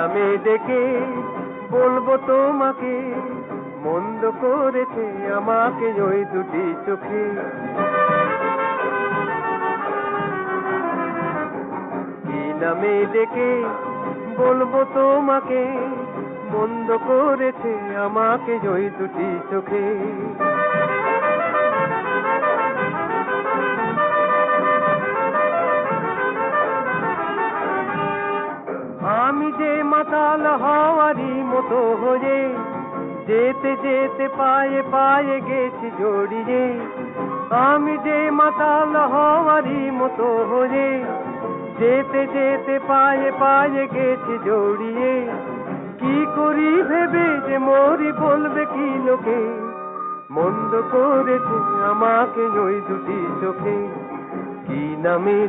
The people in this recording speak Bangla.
নামে ডেকে বলবো তোমাকে, মন্দ করেছে আমাকে ওই দুটি চোখে। কি নামে ডেকে বলবো তোমাকে, মন্দ করেছে আমাকে ওই দুটি চোখে। আমি যে মাতাল হওয়ারই মতো হয়ে, যেতে যেতে পায়ে পায়ে গেছি জড়িয়ে। আমি যে মাতাল হওয়ারই মতো হয়ে, যেতে যেতে পায়ে পায়ে গেছি জড়িয়ে। কি করি ভেবে যে মরি বলবে কি লোকে, মন্দ করেছে আমাকে ওই দুটি চোখে। কি নামে